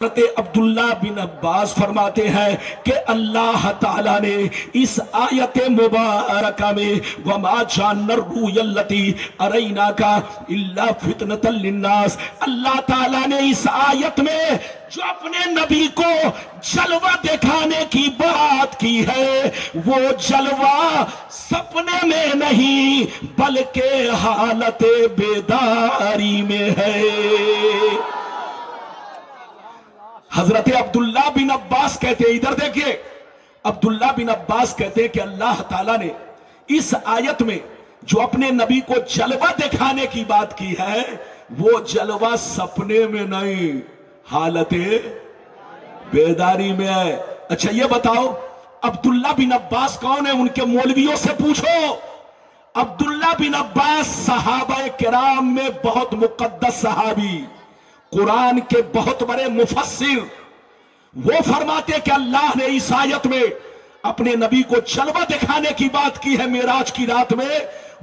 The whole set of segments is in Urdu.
حضرت عبداللہ بن عباس فرماتے ہیں کہ اللہ تعالیٰ نے اس آیت مبارکہ میں وَمَا جَعَلْنَا الرُّؤْيَا الَّتِي أَرَيْنَاكَ إِلَّا فِتْنَةً لِلنَّاسِ، اللہ تعالیٰ نے اس آیت میں جو اپنے نبی کو جلوہ دکھانے کی بات کی ہے، وہ جلوہ سپنے میں نہیں بلکہ حالت بیداری میں ہے۔ حضرت عبداللہ بن عباس کہتے ہیں، ادھر دیکھئے، عبداللہ بن عباس کہتے ہیں کہ اللہ تعالیٰ نے اس آیت میں جو اپنے نبی کو جلوہ دکھانے کی بات کی ہے، وہ جلوہ سپنے میں نہیں حالت بیداری میں ہے۔ اچھا یہ بتاؤ عبداللہ بن عباس کون ہے؟ ان کے مولویوں سے پوچھو۔ عبداللہ بن عباس صحابہ کرام میں بہت مقدس صحابی، قرآن کے بہت بڑے مفسر، وہ فرماتے کہ اللہ نے اس آیت میں اپنے نبی کو جلوہ دکھانے کی بات کی ہے معراج کی رات میں،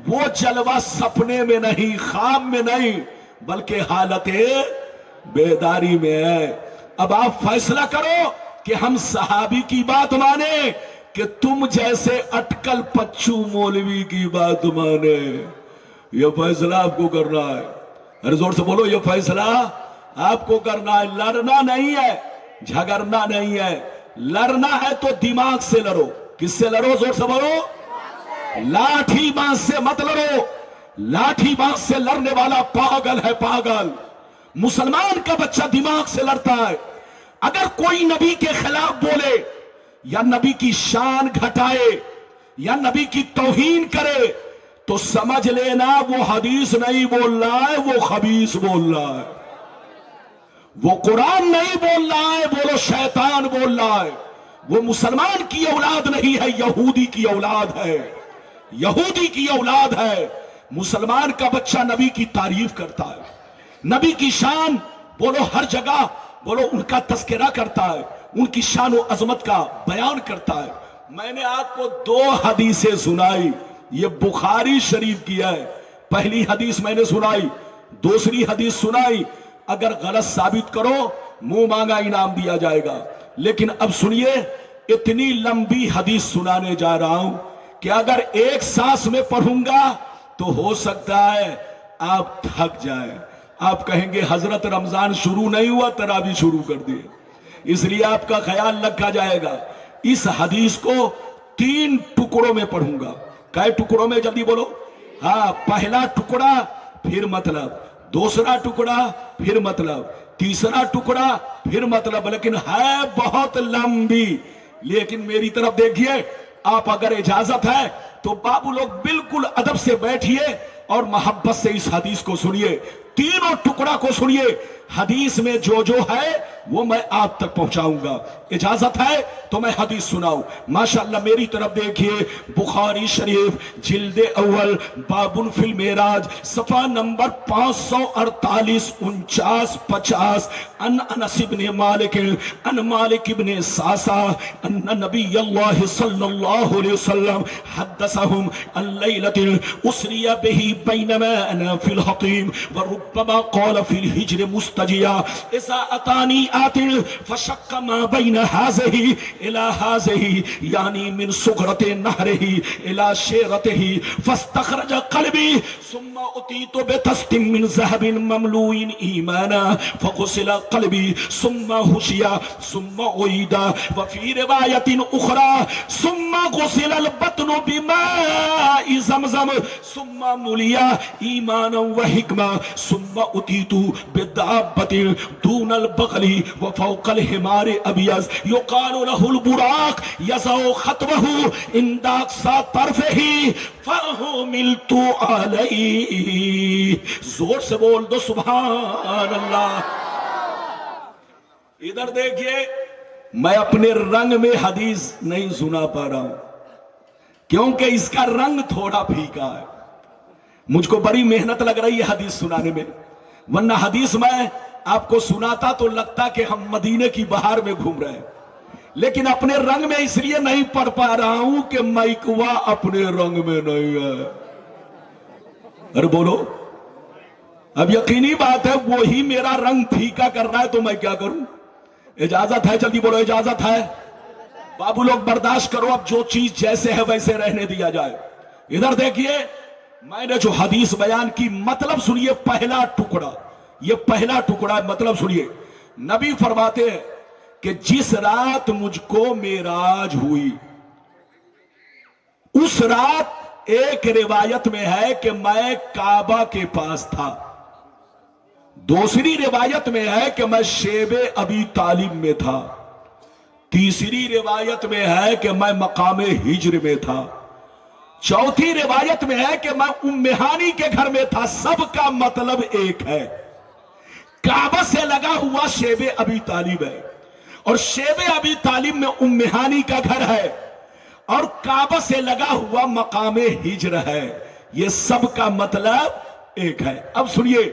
وہ جلوہ سپنے میں نہیں، خواب میں نہیں، بلکہ حالت بیداری میں ہے۔ اب آپ فیصلہ کرو کہ ہم صحابی کی بات مانیں کہ تم جیسے اٹکل پچو مولوی کی بات مانیں۔ یہ فیصلہ آپ کو کرنا ہے، ہر زور سے بولو، یہ فیصلہ آپ کو کرنا ہے۔ لڑنا نہیں ہے، جھگڑنا نہیں ہے، لڑنا ہے تو دماغ سے لڑو۔ کس سے لڑو؟ زور سے بولو، لاٹھی باز سے مت لڑو۔ لاٹھی باز سے لڑنے والا پاگل ہے، پاگل۔ مسلمان کا بچہ دماغ سے لڑتا ہے۔ اگر کوئی نبی کے خلاف بولے یا نبی کی شان گھٹائے یا نبی کی توہین کرے تو سمجھ لینا وہ حدیث نہیں بول رہا ہے، وہ خبیث بول رہا ہے، وہ قرآن نہیں بول رہا ہے، بولو شیطان بول رہا ہے۔ وہ مسلمان کی اولاد نہیں ہے، یہودی کی اولاد ہے، یہودی کی اولاد ہے۔ مسلمان کا بچہ نبی کی تعریف کرتا ہے، نبی کی شان بولو ہر جگہ بولو ان کا تذکرہ کرتا ہے، ان کی شان و عظمت کا بیان کرتا ہے۔ میں نے آپ کو 2 حدیثیں سنائی، یہ بخاری شریف کی ہے۔ پہلی حدیث میں نے سنائی، دوسری حدیث سنائی، اگر غلط ثابت کرو منہ مانگا انعام دیا جائے گا۔ لیکن اب سنیے، اتنی لمبی حدیث سنانے جا رہا ہوں کہ اگر ایک سانس میں پڑھوں گا تو ہو سکتا ہے آپ تھک جائیں، آپ کہیں گے حضرت رمضان شروع نہیں ہوا تراویح شروع کر دیے، اس لیے آپ کا خیال رکھا جائے گا۔ اس حدیث کو 3 ٹکڑوں میں پڑھوں گا۔ کئے ٹکڑوں میں؟ جلدی بولو۔ ہاں، پہلا ٹکڑا پھر مطلب، دوسرا ٹکڑا پھر مطلب، تیسرا ٹکڑا پھر مطلب، لیکن ہے بہت لمبی۔ لیکن میری طرف دیکھیے، آپ اگر اجازت ہے تو بابو لوگ بالکل ادب سے بیٹھیے اور محبت سے اس حدیث کو سنیے، تینوں ٹکڑا کو سنیے۔ حدیث میں جو ہے وہ میں آپ تک پہنچاؤں گا۔ اجازت ہے تو میں حدیث سناؤں۔ ماشاءاللہ میری طرف دیکھیے، بخاری شریف جلد اول بابن فی المعراج، صفحہ نمبر 548 49 50، ان انس بن مالک ان مالک بن ساسا ان نبی اللہ صلی اللہ علیہ وسلم حدثهم عن لیلة اسری به بینما انا فی الحطیم وربما قال فی الحجر مستجیا اذا اتانی آتن فشق ما بین هذه الى هذه یعنی من صغرت نهره الى شیرته فاستخرج قلبی ثم اتیت بتست من ذهب مملوء ایمانا فغسل قلبی ثم حشیا ثم عید وفی روایت اخرى ثم غسل البطن بماء زمزم ثم ملیا ایمانا وحکما ثم اتیت بدابت دون البغل وفوق الحمار ابیض یقال له البراق یزع خطبه عند اقصى طرفه فحملت علیہ۔ زور سے بول دو سبحان اللہ۔ ادھر دیکھیے، میں اپنے رنگ میں حدیث نہیں سنا پا رہا ہوں کیونکہ اس کا رنگ تھوڑا پھیکا ہے۔ مجھ کو بڑی محنت لگ رہی ہے حدیث سنانے میں، ورنہ حدیث میں آپ کو سناتا تو لگتا کہ ہم مدینے کی بہار میں گھوم رہے ہیں، لیکن اپنے رنگ میں اس لیے نہیں پڑھ پا رہا ہوں کہ مائکوا اپنے رنگ میں نہیں ہے۔ ارے بولو، اب یقینی بات ہے وہی میرا رنگ پھیکا کر رہا ہے تو میں کیا کروں؟ اجازت ہے؟ جلدی بولو اجازت ہے؟ بابو لوگ برداشت کرو، اب جو چیز جیسے ہے ویسے رہنے دیا جائے۔ ادھر دیکھیے، میں نے جو حدیث بیان کی مطلب سنیے، پہلا ٹکڑا، یہ پہلا ٹکڑا مطلب سنیے۔ نبی فرماتے ہیں کہ جس رات مجھ کو معراج ہوئی، اس رات ایک روایت میں ہے کہ میں کعبہ کے پاس تھا، دوسری روایت میں ہے کہ میں شیب ابی طالب میں تھا، تیسری روایت میں ہے کہ میں مقام ہجر میں تھا، چوتھی روایت میں ہے کہ میں ام ہانی کے گھر میں تھا۔ سب کا مطلب ایک ہے، کعبہ سے لگا ہوا شیب ابی طالب ہے، اور شیب ابی طالب میں ام ہانی کا گھر ہے، اور کعبہ سے لگا ہوا مقام ہجر ہے۔ یہ سب کا مطلب ایک ہے۔ اب سنیے،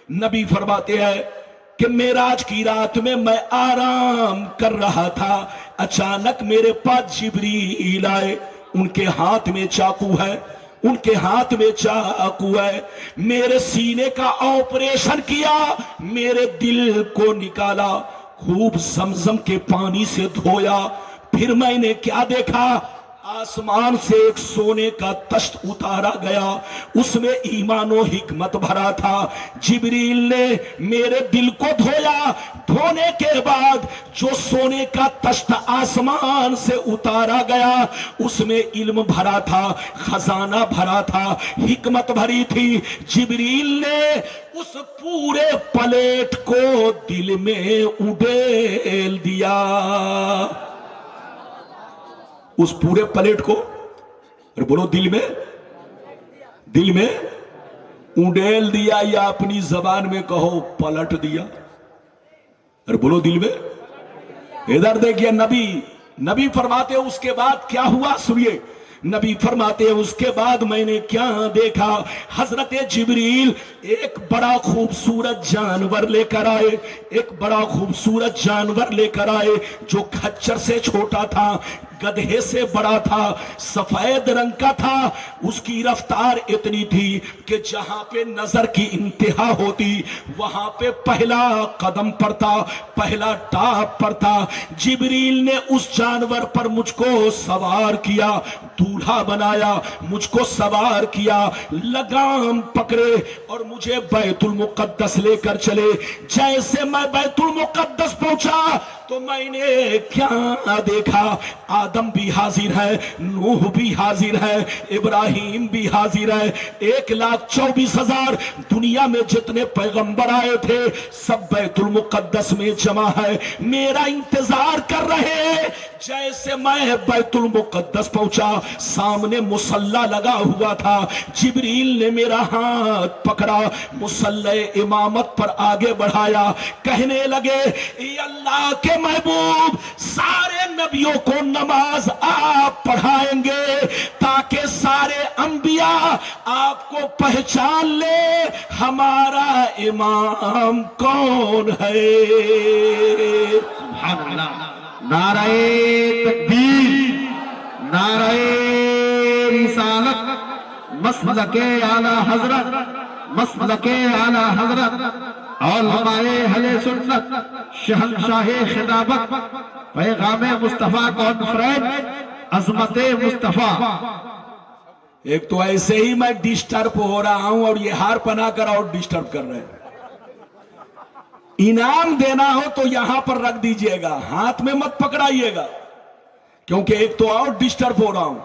نبی فرماتے ہیں کہ معراج کی رات میں آرام کر رہا تھا، اچانک میرے پاس جبریل آئے، ان کے ہاتھ میں چاقو ہے، ان کے ہاتھ میں چاقو ہے، میرے سینے کا آپریشن کیا، میرے دل کو نکالا، خوب زمزم کے پانی سے دھویا، پھر میں نے کیا دیکھا، آسمان سے ایک سونے کا تشت اتارا گیا، اس میں ایمان و حکمت بھرا تھا۔ جبریل نے میرے دل کو دھویا، دھونے کے بعد جو سونے کا تشت آسمان سے اتارا گیا، اس میں علم بھرا تھا، خزانہ بھرا تھا، حکمت بھری تھی۔ جبریل نے اس پورے پلیٹ کو دل میں اڈیل دیا، اس پورے پلیٹ کو، اور بولو دل میں اڈیل دیا، یا اپنی زبان میں کہو پلٹ دیا، اور بولو دل میں۔ ادھر دیکھیے، نبی فرماتے اس کے بعد کیا ہوا، سنیے۔ نبی فرماتے اس کے بعد میں نے کیا دیکھا، حضرت جبریل ایک بڑا خوبصورت جانور لے کر آئے، ایک بڑا خوبصورت جانور لے کر آئے جو کھچر سے چھوٹا تھا، گدھے سے بڑا تھا، سفید رنگ کا تھا، اس کی رفتار اتنی تھی کہ جہاں پہ نظر کی انتہا ہوتی وہاں پہ پہلا قدم پڑتا، پہلا ٹاپ پڑتا۔ جبریل نے اس جانور پر مجھ کو سوار کیا، دولہا بنایا، مجھ کو سوار کیا، لگام پکڑے اور مجھے بیت المقدس لے کر چلے۔ جیسے میں بیت المقدس پہنچا تو میں نے کیا دیکھا، آدم بھی حاضر ہے، نوح بھی حاضر ہے، ابراہیم بھی حاضر ہے، 1,24,000 دنیا میں جتنے پیغمبر آئے تھے سب بیت المقدس میں جمع ہے، میرا انتظار کر رہے ہیں۔ جیسے میں بیت المقدس پہنچا، سامنے مصلی لگا ہوا تھا، جبریل نے میرا ہاتھ پکڑا، مصلی امامت پر آگے بڑھایا، کہنے لگے اے اللہ کے محبوب، سارے نبیوں کو نماز آپ پڑھائیں گے تاکہ سارے انبیاء آپ کو پہچان لے ہمارا امام کون ہے۔ سبحان اللہ، نعرہ تکبیر، نعرہ رسالت، مسلک اعلی حضرت، مسلک اعلی حضرت، علماء اہل سنت، شہنشاہ خطابت، پیغام مصطفیٰ کانفرنس، عظمت مصطفیٰ۔ ایک تو ایسے ہی میں ڈسٹرب ہو رہا ہوں اور یہ ہار پنا کر اور ڈسٹرب کر رہے ہیں۔ انعام دینا ہو تو یہاں پر رکھ دیجئے گا، ہاتھ میں مت پکڑائیے گا، کیونکہ ایک تو اور ڈسٹرب ہو رہا ہوں۔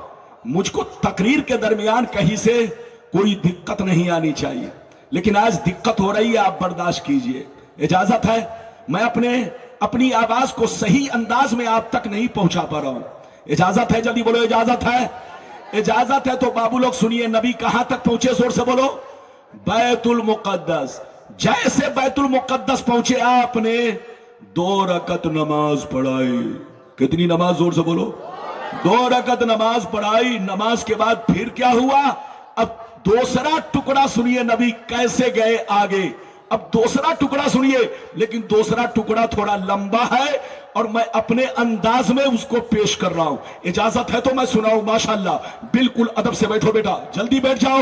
مجھ کو تقریر کے درمیان کہیں سے کوئی دقت نہیں آنی چاہیے، لیکن آج دقت ہو رہی ہے، آپ برداشت کیجئے۔ اجازت ہے؟ میں اپنی آواز کو صحیح انداز میں آپ تک نہیں پہنچا پا رہا ہوں۔ اجازت ہے؟ جلدی بولو اجازت ہے؟ اجازت ہے تو بابو لوگ سنیے، نبی کہاں تک پہنچے، زور سے بولو، بیت المقدس۔ جیسے بیت المقدس پہنچے آپ نے 2 رکعت نماز پڑھائی۔ کتنی نماز؟ زور سے بولو، 2 رکعت نماز پڑھائی۔ نماز کے بعد پھر کیا ہوا؟ اب دوسرا ٹکڑا سنیے، نبی کیسے گئے آگے۔ اب دوسرا ٹکڑا سنیے، لیکن دوسرا ٹکڑا تھوڑا لمبا ہے اور میں اپنے انداز میں اس کو پیش کر رہا ہوں۔ اجازت ہے تو میں سناؤں؟ ماشاءاللہ، بالکل ادب سے بیٹھو بیٹا، جلدی بیٹھ جاؤ۔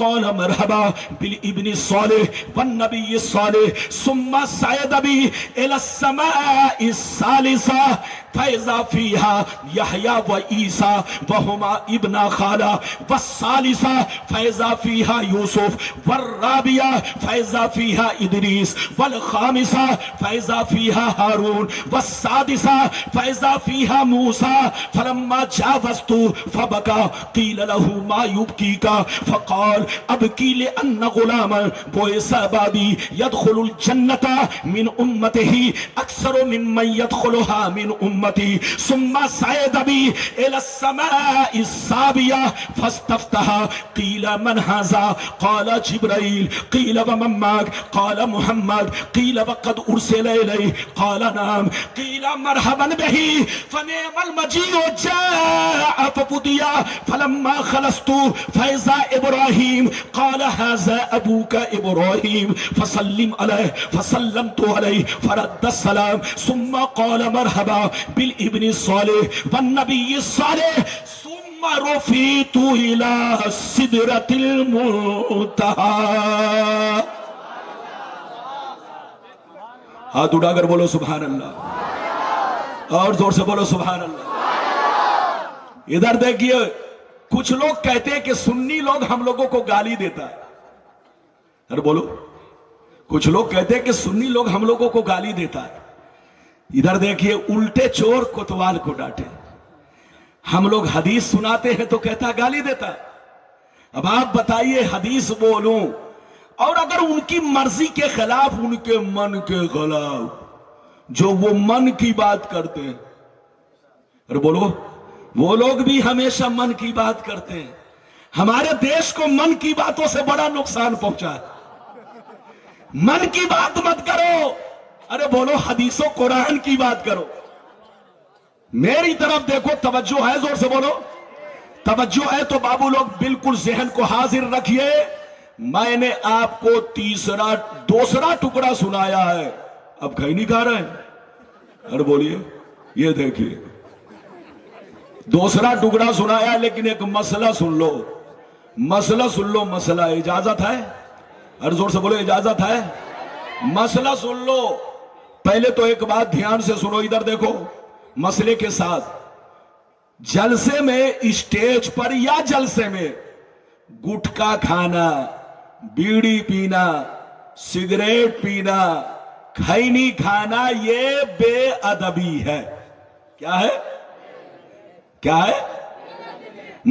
قال مرحبا بالابن الصالح والنبي الصالح ثم صعد بي الى السماء الثالثة فإذا فيها يحيى وعيسى وهما ابن خالة والثالثة فإذا فيها يوسف والرابعة فإذا فيها إدريس والخامسة فإذا فيها هارون والسادسة فإذا فيها موسى فلما جاوزت فبكى قيل له ما يبكيك فقال أبكي لأن غلاما بعث بابي يدخل الجنة من أمته أكثر ممن يدخلها من أمتي ثم صعد بي إلى السماء السابعة فاستفتح قيل من هذا قال جبريل قيل ومن معك قال محمد قيل وقد أرسل إليه قال نعم قيل مرحبا به فنعم المجيء جاء ففديا فلما خلصت فإذا إبراهيم قال هذا أبوك إبراهيم فسلم عليه فسلمت عليه فرد السلام ثم قال مرحبا بالابن الصالح والنبي الصالح ثم رفعت إلى سدرة المنتهى. ہاتھ اٹھا کر بولو سبحان اللہ, اور زور سے بولو سبحان اللہ. ادھر دیکھیے, کچھ لوگ کہتے ہیں کہ سنی لوگ ہم لوگوں کو گالی دیتا ہے. ارے بولو, کچھ لوگ کہتے ہیں کہ سنی لوگ ہم لوگوں کو گالی دیتا ہے. ادھر دیکھیے, الٹے چور کوتوال کو ڈانٹے. ہم لوگ حدیث سناتے ہیں تو کہتا گالی دیتا. اب آپ بتائیے, حدیث بولوں اور اگر ان کی مرضی کے خلاف, ان کے من کے خلاف, جو وہ من کی بات کرتے ہیں. ارے بولو, وہ لوگ بھی ہمیشہ من کی بات کرتے ہیں. ہمارے دیش کو من کی باتوں سے بڑا نقصان پہنچا ہے. من کی بات مت کرو, ارے بولو حدیث و قرآن کی بات کرو. میری طرف دیکھو, توجہ ہے, زور سے بولو توجہ ہے. تو بابو لوگ بالکل ذہن کو حاضر رکھیے. میں نے آپ کو دوسرا ٹکڑا سنایا ہے, اب کہیں نہیں کھا رہے ہیں. ارے بولیے, یہ دیکھیے, دوسرا ٹکڑا سنایا, لیکن ایک مسئلہ سن لو. مسئلہ سن لو, مسئلہ. اجازت ہے؟ ارے زور سے بولو, اجازت ہے؟ مسئلہ سن لو. پہلے تو ایک بات دھیان سے سنو, ادھر دیکھو. مسئلے کے ساتھ, جلسے میں, اسٹیج پر یا جلسے میں گٹکا کھانا, بیڑی پینا, سگریٹ پینا, کھینی کھانا, یہ بے ادبی ہے. کیا ہے؟ کیا ہے؟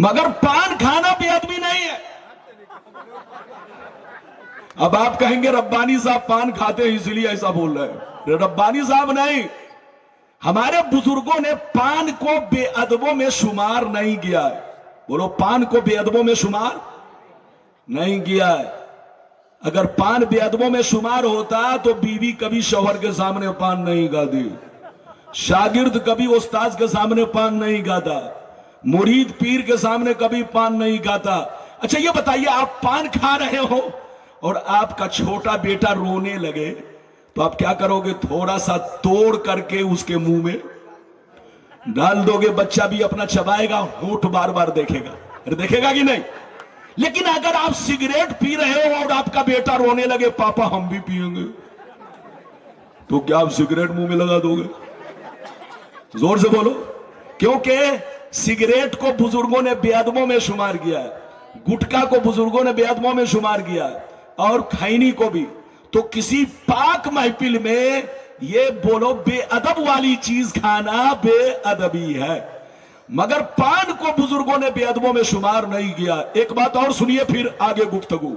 مگر پان کھانا بے ادبی نہیں ہے. اب آپ کہیں گے ربانی صاحب پان کھاتے ہیں اس لیے ایسا بول رہے ہیں. ربانی صاحب نہیں, ہمارے بزرگوں نے پان کو بے ادبوں میں شمار نہیں کیا ہے. بولو, پان کو بے ادبوں میں شمار نہیں کیا ہے. اگر پان بے ادبوں میں شمار ہوتا تو بیوی کبھی شوہر کے سامنے پان نہیں کھاتی, شاگرد کبھی استاذ کے سامنے پان نہیں کھاتا, مرید پیر کے سامنے کبھی پان نہیں کھاتا. اچھا یہ بتائیے, آپ پان کھا رہے ہو اور آپ کا چھوٹا بیٹا رونے لگے تو آپ کیا کرو گے؟ تھوڑا سا توڑ کر کے اس کے منہ میں ڈال دو گے. بچہ بھی اپنا چبائے گا, ہونٹ بار بار دیکھے گا. دیکھے گا کہ نہیں؟ لیکن اگر آپ سگریٹ پی رہے ہو اور آپ کا بیٹا رونے لگے, پاپا ہم بھی پیئیں گے, تو کیا آپ سگریٹ منہ میں لگا دو گے؟ زور سے بولو. کیونکہ سگریٹ کو بزرگوں نے بے ادبوں میں شمار کیا ہے, گٹکا کو بزرگوں نے بے ادبوں میں شمار کیا ہے, اور کھینی کو بھی. تو کسی پاک محفل میں یہ بولو بے ادب والی چیز کھانا بے ادبی ہے, مگر پان کو بزرگوں نے بے ادبوں میں شمار نہیں کیا. ایک بات اور سنیے, پھر آگے گفتگو.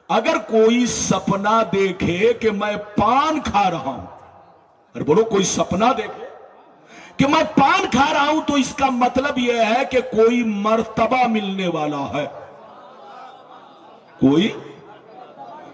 اگر کوئی سپنا دیکھے کہ میں پان کھا رہا ہوں, اور بولو کوئی سپنا دیکھے کہ میں پان کھا رہا ہوں, تو اس کا مطلب یہ ہے کہ کوئی مرتبہ ملنے والا ہے.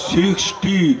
60।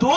2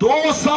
200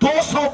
200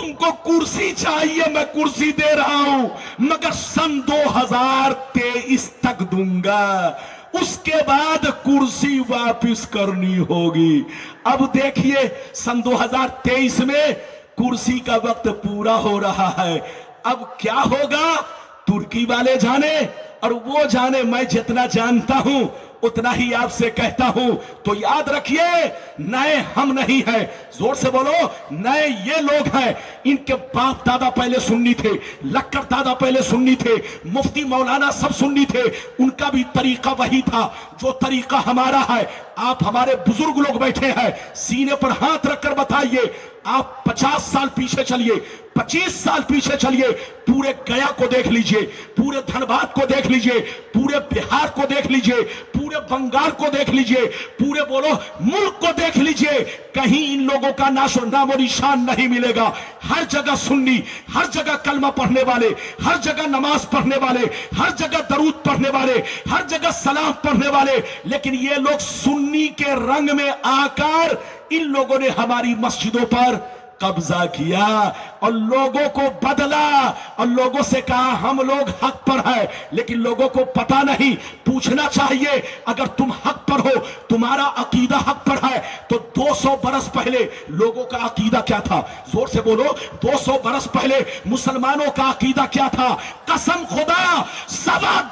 تم کو کرسی چاہیے میں کرسی دے رہا ہوں مگر سن 2023 تک دوں گا، اس کے بعد کرسی واپس کرنی ہوگی۔ اب دیکھیے سن 2023 میں کرسی کا وقت پورا ہو رہا ہے، اب کیا ہوگا ترکی والے جانے اور وہ جانے، میں جتنا جانتا ہوں اتنا ہی آپ سے کہتا ہوں۔ تو یاد رکھیے نئے ہم نہیں ہیں، زور سے بولو، نئے یہ لوگ ہیں۔ ان کے باپ دادا پہلے سنی تھے، لکڑ دادا پہلے سنی تھے، مفتی مولانا سب سنی تھے، ان کا بھی طریقہ وہی تھا جو طریقہ ہمارا ہے۔ آپ ہمارے بزرگ لوگ بیٹھے ہیں، سینے پر ہاتھ رکھ کر بتائیے، آپ 50 سال پیچھے چلیے، 25 سال پیچھے چلیے، پورے گیا کو دیکھ لیجئے، پورے دھنباد کو دیکھ لیجئے، پورے بہار کو دیکھ لیجئے، پورے بنگال کو دیکھ لیجئے، پورے بولو ملک کو دیکھ لیجئے، کہیں ان لوگوں کا نام و نشان نہیں ملے گا۔ ہر جگہ سنی، ہر جگہ کلمہ پڑھنے والے، ہر جگہ نماز پڑھنے والے، ہر جگہ درود پڑھنے والے، ہر جگہ سلام پڑھنے والے، لیکن یہ لوگ سنی کے رنگ میں آ کر ان لوگوں نے ہماری مسجدوں پر قبضہ کیا اور لوگوں کو بدلا اور لوگوں سے کہا ہم لوگ حق پر ہیں، لیکن لوگوں کو پتا نہیں۔ پوچھنا چاہیے اگر تم حق پر ہو، تمہارا عقیدہ حق پر ہے، تو 200 برس پہلے لوگوں کا عقیدہ کیا تھا؟ زور سے بولو، 200 برس پہلے مسلمانوں کا عقیدہ کیا تھا؟ قسم خدا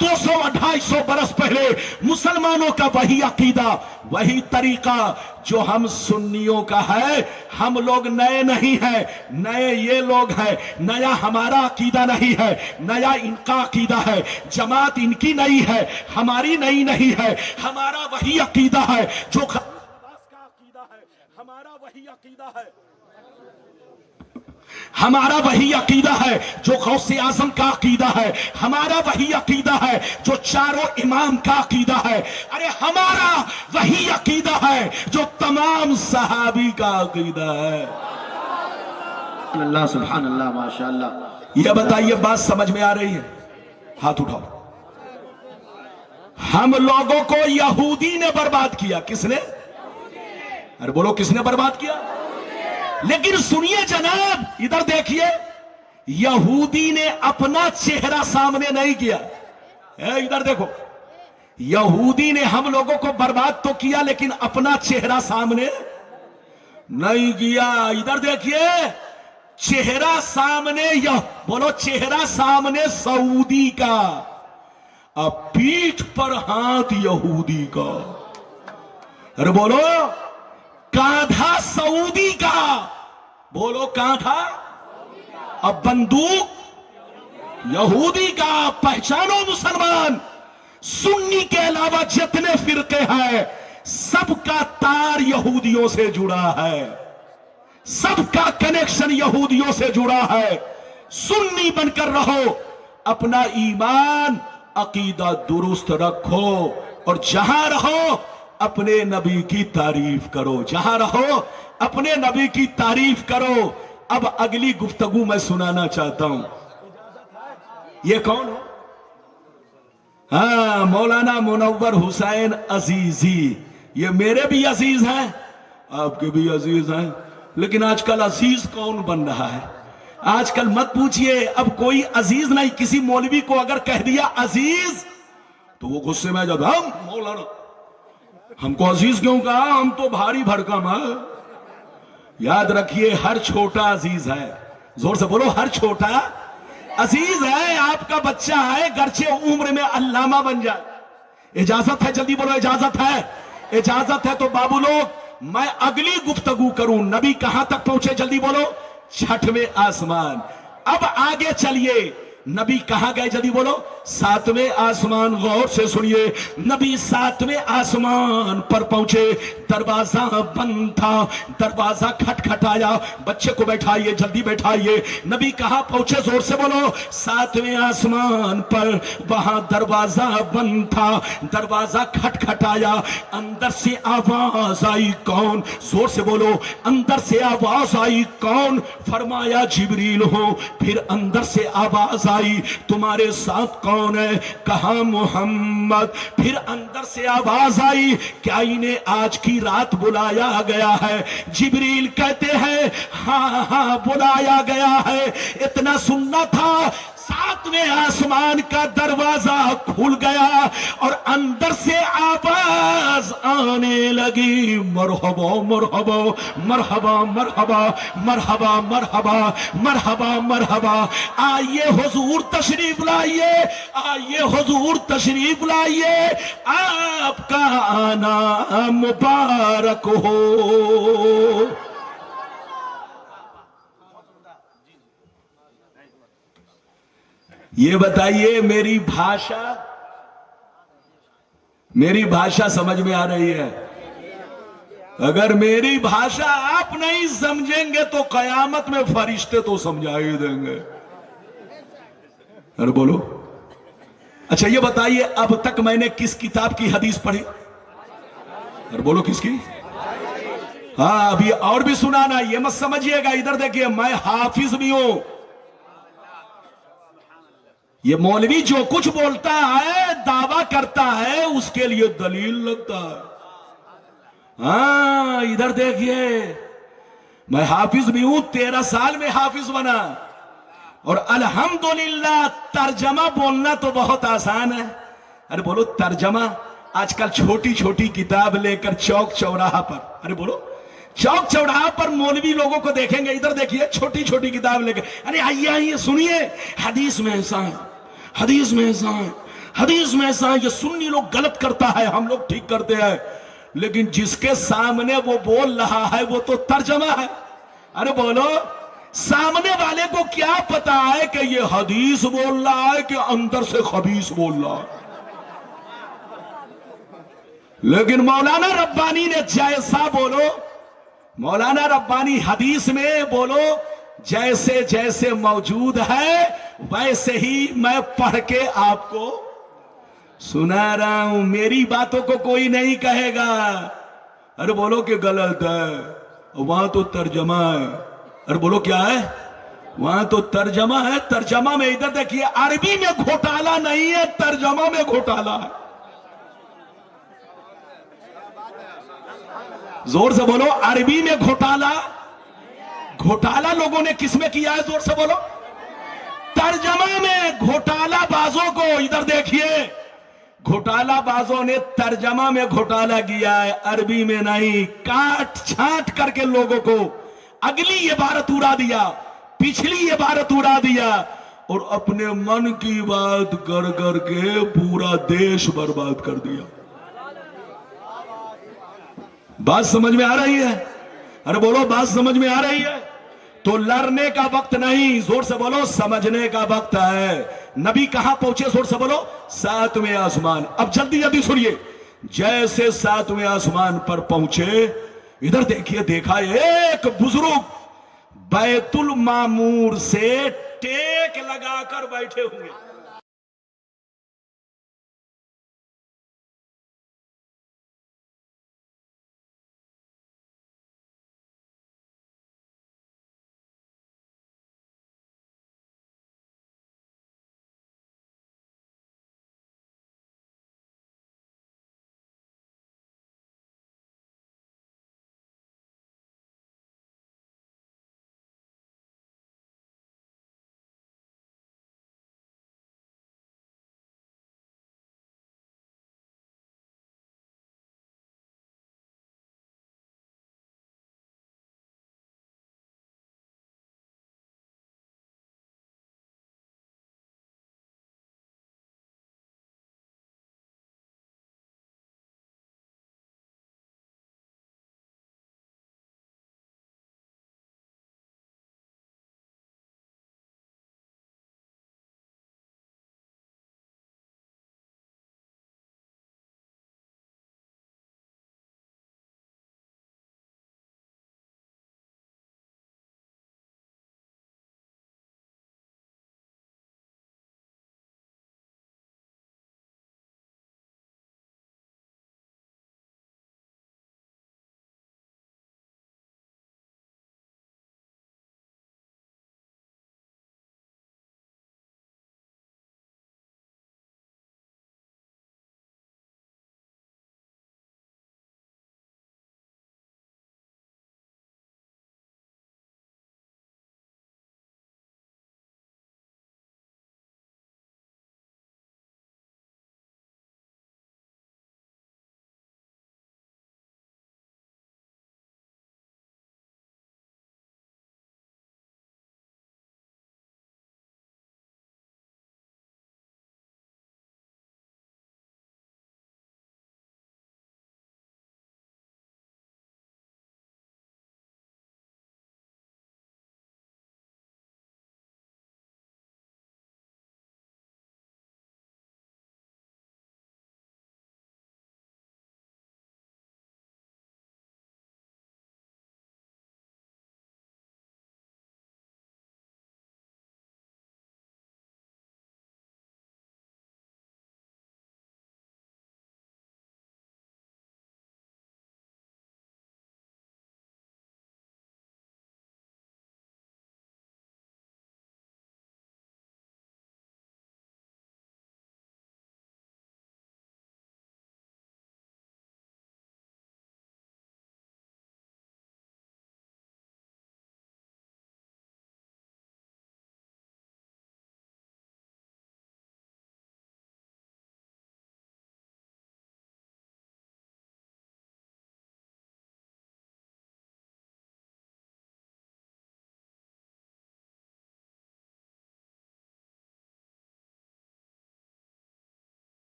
250 برس پہلے مسلمانوں کا وہی عقیدہ، وہی طریقہ جو ہم سنیوں کا ہے۔ ہم لوگ نئے نہیں ہیں، نئے یہ لوگ ہیں۔ نیا ہمارا عقیدہ نہیں ہے، نیا ان کا عقیدہ ہے۔ جماعت ان کی نئی ہے، ہماری نئی نہیں ہے۔ ہمارا وہی عقیدہ ہے جو کا عقیدہ ہے، ہمارا وہی عقیدہ ہے، ہمارا وہی عقیدہ ہے جو غوث اعظم کا عقیدہ ہے، ہمارا وہی عقیدہ ہے جو چاروں امام کا عقیدہ ہے۔ ارے ہمارا وہی عقیدہ ہے جو تمام صحابی کا عقیدہ ہے۔ اللہ سبحان اللہ ماشاء اللہ۔ یہ بتائیے بات سمجھ میں آ رہی ہے؟ ہاتھ اٹھاؤ۔ ہم لوگوں کو یہودی نے برباد کیا، کس نے؟ ارے بولو کس نے برباد کیا؟ لیکن سنیے جناب، ادھر دیکھیے، یہودی نے اپنا چہرہ سامنے نہیں کیا۔ ادھر دیکھو، یہودی نے ہم لوگوں کو برباد تو کیا لیکن اپنا چہرہ سامنے نہیں کیا۔ ادھر دیکھیے، چہرہ سامنے، بولو چہرہ سامنے سعودی کا، اب پیٹھ پر ہاتھ یہودی کا۔ ارے بولو، کاندھا سعودی کا، بولو کاندھا، اب بندوق یہودی کا۔ پہچانو مسلمان، سنی کے علاوہ جتنے فرقے ہیں سب کا تار یہودیوں سے جڑا ہے، سب کا کنیکشن یہودیوں سے جڑا ہے۔ سنی بن کر رہو، اپنا ایمان عقیدہ درست رکھو، اور جہاں رہو اپنے نبی کی تعریف کرو، جہاں رہو اپنے نبی کی تعریف کرو۔ اب اگلی گفتگو میں سنانا چاہتا ہوں۔ یہ کون ہو؟ ہاں، مولانا منور حسین عزیزی۔ یہ میرے بھی عزیز ہیں، آپ کے بھی عزیز ہیں، لیکن آج کل عزیز کون بن رہا ہے؟ آج کل مت پوچھئے، اب کوئی عزیز نہیں۔ کسی مولوی کو اگر کہہ دیا عزیز تو وہ غصے میں جب ہم مولانا ہم کو عزیز کیوں کہا؟ ہم تو بھاری بھرکم ہیں۔ یاد رکھیے، ہر چھوٹا عزیز ہے۔ زور سے بولو، ہر چھوٹا عزیز ہے۔ آپ کا بچہ ہے، گرچہ عمر میں علامہ بن جائے۔ اجازت ہے؟ جلدی بولو، اجازت ہے؟ اجازت ہے تو بابو لوگ میں اگلی گفتگو کروں۔ نبی کہاں تک پہنچے؟ جلدی بولو، 6ویں آسمان۔ اب آگے چلیے، نبی کہاں گئے؟ جلدی بولو، 7ویں آسمان۔ غور سے سنیے، نبی 7ویں آسمان پر پہنچے، دروازہ بند تھا، دروازہ کھٹکھٹایا، بچے کو بیٹھائیے، جلدی بیٹھائیے۔ نبی کہاں پہنچے؟ زور سے بولو، 7ویں آسمان پر، وہاں دروازہ بند تھا، دروازہ کھٹکھٹایا، اندر سے آواز آئی، کون؟ زور سے بولو، اندر سے آواز آئی، کون؟ فرمایا جبریل ہو۔ پھر اندر سے آواز آئی تمہارے ساتھ کون ہے؟ کہا محمد۔ پھر اندر سے آواز آئی کیا انہیں آج کی رات بلایا گیا ہے؟ جبریل کہتے ہیں ہاں ہاں بلایا گیا ہے۔ اتنا سننا تھا، ساتویں آسمان کا دروازہ کھل گیا اور اندر سے آواز آنے لگی مرحبا مرحبا مرحبا مرحبا مرحبا مرحبا مرحبا مرحبا، آئیے حضور تشریف لائیے، آئیے حضور تشریف لائیے، آپ کا آنا مبارک ہو۔ یہ بتائیے میری بھاشا سمجھ میں آ رہی ہے؟ اگر میری بھاشا آپ نہیں سمجھیں گے تو قیامت میں فرشتے تو سمجھا ہی دیں گے۔ ارے بولو، اچھا یہ بتائیے اب تک میں نے کس کتاب کی حدیث پڑھی؟ ارے بولو کس کی؟ ہاں ابھی اور بھی سنانا، یہ مت سمجھیے گا ادھر دیکھیے میں حافظ بھی ہوں۔ یہ مولوی جو کچھ بولتا ہے دعویٰ کرتا ہے اس کے لیے دلیل لگتا ہے۔ ہاں ادھر دیکھیے میں حافظ بھی ہوں، 13 سال میں حافظ بنا، اور الحمدللہ ترجمہ بولنا تو بہت آسان ہے۔ ارے بولو ترجمہ، آج کل چھوٹی چھوٹی کتاب لے کر چوک چوراہا پر، ارے بولو چوک چوراہا پر مولوی لوگوں کو دیکھیں گے، ادھر دیکھیے چھوٹی چھوٹی کتاب لے کر، ارے آئیے آئیے سنیے، حدیث میں ایسا ہے، حدیث میں ایسا ہے، حدیث میں ایسا ہے۔ یہ سنی لوگ غلط کرتا ہے، ہم لوگ ٹھیک کرتے ہیں، لیکن جس کے سامنے وہ بول رہا ہے وہ تو ترجمہ ہے۔ ارے بولو سامنے والے کو کیا پتا ہے کہ یہ حدیث بول رہا ہے کہ اندر سے خبیث بول رہا ہے؟ لیکن مولانا ربانی نے جیسا بولو، مولانا ربانی حدیث میں بولو جیسے جیسے موجود ہے ویسے ہی میں پڑھ کے آپ کو سنا رہا ہوں، میری باتوں کو کوئی نہیں کہے گا ارے بولو کہ غلط ہے، وہاں تو ترجمہ ہے۔ ارے بولو کیا ہے؟ وہاں تو ترجمہ ہے۔ ترجمہ میں ادھر دیکھیے عربی میں گھوٹالا نہیں ہے، ترجمہ میں گھوٹالا ہے۔ زور سے بولو، عربی میں گھوٹالا، گھوٹالا لوگوں نے کس میں کیا ہے؟ زور سے بولو، ترجمہ میں گھوٹالا بازوں کو ادھر دیکھیے، گھوٹالا بازوں نے ترجمہ میں گھوٹالا کیا ہے، عربی میں نہیں۔ کاٹ چھانٹ کر کے لوگوں کو اگلی عبارت اڑا دیا، پچھلی عبارت اڑا دیا، اور اپنے من کی بات کر کر کے پورا دیش برباد کر دیا۔ بات سمجھ میں آ رہی ہے؟ ارے بولو بات سمجھ میں آ رہی ہے؟ تو لڑنے کا وقت نہیں، زور سے بولو سمجھنے کا وقت ہے۔ نبی کہاں پہنچے؟ زور سے بولو 7ویں آسمان۔ اب جلدی جلدی سنیے، جیسے 7ویں آسمان پر پہنچے ادھر دیکھیے، دیکھا ایک بزرگ بیت المعمور سے ٹیک لگا کر بیٹھے ہوئے۔